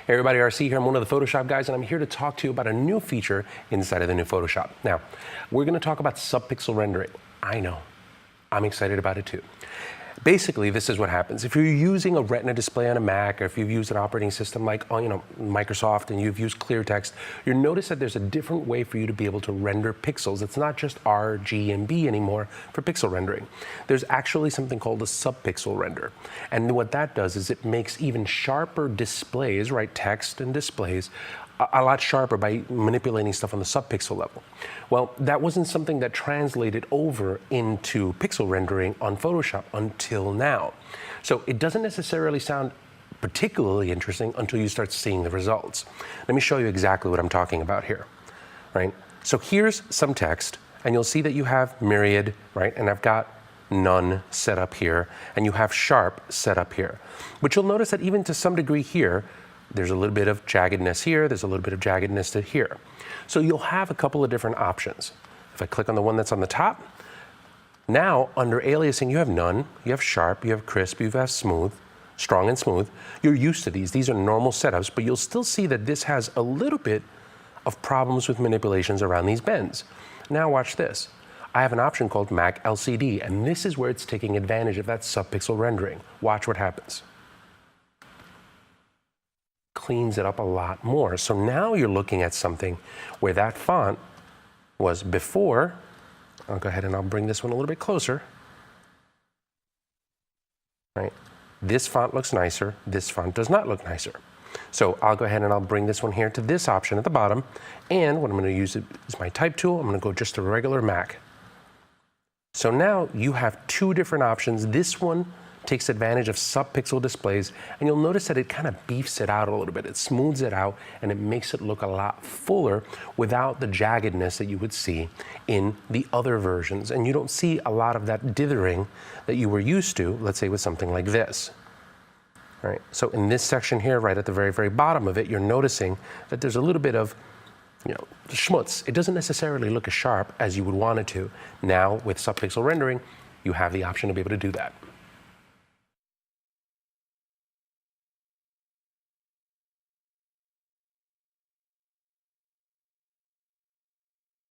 Hey everybody, RC here. I'm one of the Photoshop guys, and I'm here to talk to you about a new feature inside of the new Photoshop. Now, we're going to talk about subpixel rendering. I know. I'm excited about it too. Basically, this is what happens. If you're using a Retina display on a Mac, or if you've used an operating system like Microsoft and you've used clear text, you'll notice that there's a different way for you to be able to render pixels. It's not just R, G, and B anymore for pixel rendering. There's actually something called a subpixel render. And what that does is it makes even sharper displays, right, text and displays, a lot sharper by manipulating stuff on the subpixel level. Well, that wasn't something that translated over into pixel rendering on Photoshop until now. So it doesn't necessarily sound particularly interesting until you start seeing the results. Let me show you exactly what I'm talking about here, right? So here's some text, and you'll see that you have myriad, right? And I've got none set up here, and you have sharp set up here. But you'll notice that even to some degree here, there's a little bit of jaggedness here, there's a little bit of jaggedness to here. So you'll have a couple of different options. If I click on the one that's on the top, now under aliasing you have none, you have sharp, you have crisp, you have smooth, strong and smooth. You're used to these. These are normal setups, but you'll still see that this has a little bit of problems with manipulations around these bends. Now watch this. I have an option called Mac LCD, and this is where it's taking advantage of that subpixel rendering. Watch what happens. Cleans it up a lot more. So now you're looking at something where that font was before. I'll go ahead and I'll bring this one a little bit closer. Right? This font looks nicer. This font does not look nicer. So I'll go ahead and I'll bring this one here to this option at the bottom. And what I'm going to use is my type tool. I'm going to go just to regular Mac. So now you have two different options. This one takes advantage of subpixel displays, and you'll notice that it kind of beefs it out a little bit. It smooths it out, and it makes it look a lot fuller without the jaggedness that you would see in the other versions. And you don't see a lot of that dithering that you were used to, let's say with something like this. All right, so in this section here, right at the very, very bottom of it, you're noticing that there's a little bit of schmutz. It doesn't necessarily look as sharp as you would want it to. Now, with subpixel rendering, you have the option to be able to do that.